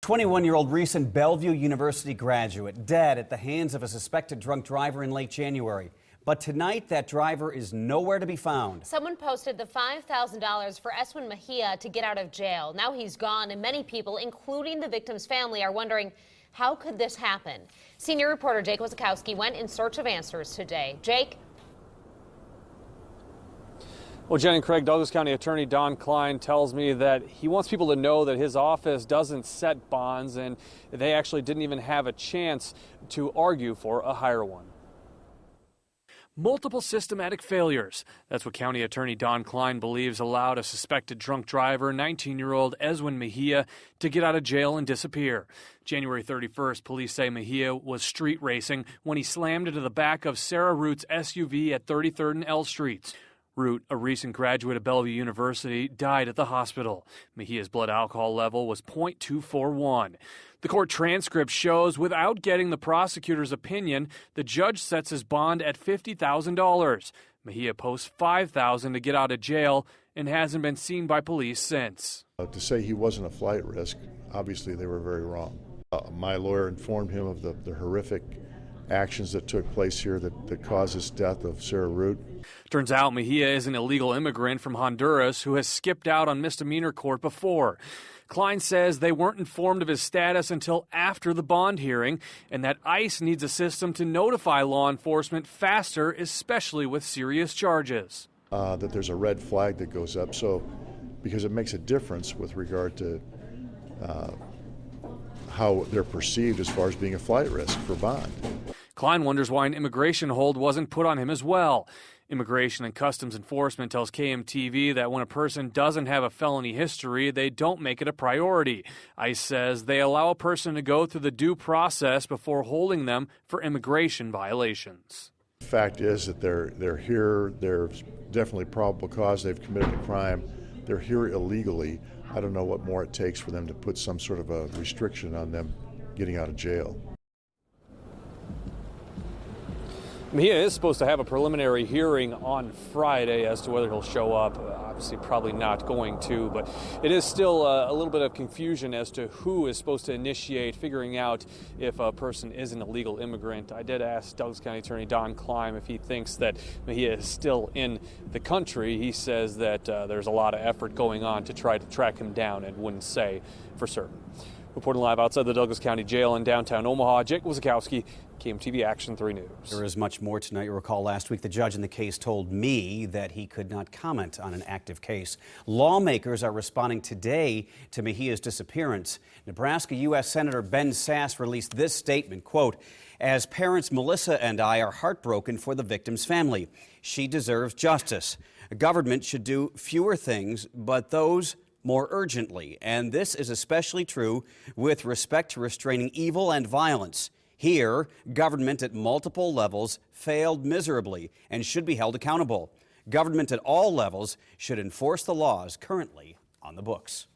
21-year-old recent Bellevue University graduate dead at the hands of a suspected drunk driver in late January. But tonight, that driver is nowhere to be found. Someone posted the $5,000 for Eswin Mejia to get out of jail. Now he's gone, and many people, including the victim's family, are wondering, how could this happen? Senior reporter Jake Wazakowski went in search of answers today. Jake? Well, Jen and Craig, Douglas County Attorney Don Klein tells me that he wants people to know that his office doesn't set bonds, and they actually didn't even have a chance to argue for a higher one. Multiple systematic failures. That's what County Attorney Don Klein believes allowed a suspected drunk driver, 19-year-old Eswin Mejia, to get out of jail and disappear. January 31st, police say Mejia was street racing when he slammed into the back of Sarah Root's SUV at 33rd and L Streets. Root, a recent graduate of Bellevue University, died at the hospital. Mejia's blood alcohol level was .241. The court transcript shows without getting the prosecutor's opinion, the judge sets his bond at $50,000. Mejia posts $5,000 to get out of jail and hasn't been seen by police since. To say he wasn't a flight risk, obviously they were very wrong. My lawyer informed him of the horrific actions that took place here that caused this death of Sarah Root. Turns out Mejia is an illegal immigrant from Honduras who has skipped out on misdemeanor court before. Klein says they weren't informed of his status until after the bond hearing, and that ICE needs a system to notify law enforcement faster, especially with serious charges. That there's a red flag that goes up, so because it makes a difference with regard to how they're perceived as far as being a flight risk for bond. Klein wonders why an immigration hold wasn't put on him as well. Immigration and Customs Enforcement tells KMTV that when a person doesn't have a felony history, they don't make it a priority. ICE says they allow a person to go through the due process before holding them for immigration violations. The fact is that they're here, there's definitely probable cause they've committed a crime, they're here illegally. I don't know what more it takes for them to put some sort of a restriction on them getting out of jail. Mejia is supposed to have a preliminary hearing on Friday as to whether he'll show up. Obviously, probably not going to, but it is still a little bit of confusion as to who is supposed to initiate figuring out if a person is an illegal immigrant. I did ask Douglas County Attorney Don Klein if he thinks that Mejia is still in the country. He says that there's a lot of effort going on to try to track him down and wouldn't say for certain. Reporting live outside the Douglas County Jail in downtown Omaha, Jake Wazakowski, KMTV Action 3 News. There is much more tonight. You recall last week the judge in the case told me that he could not comment on an active case. Lawmakers are responding today to Mejia's disappearance. Nebraska U.S. Senator Ben Sasse released this statement, quote, "As parents, Melissa and I are heartbroken for the victim's family. She deserves justice. Government should do fewer things, but those more urgently. And this is especially true with respect to restraining evil and violence. Here, government at multiple levels failed miserably and should be held accountable. Government at all levels should enforce the laws currently on the books."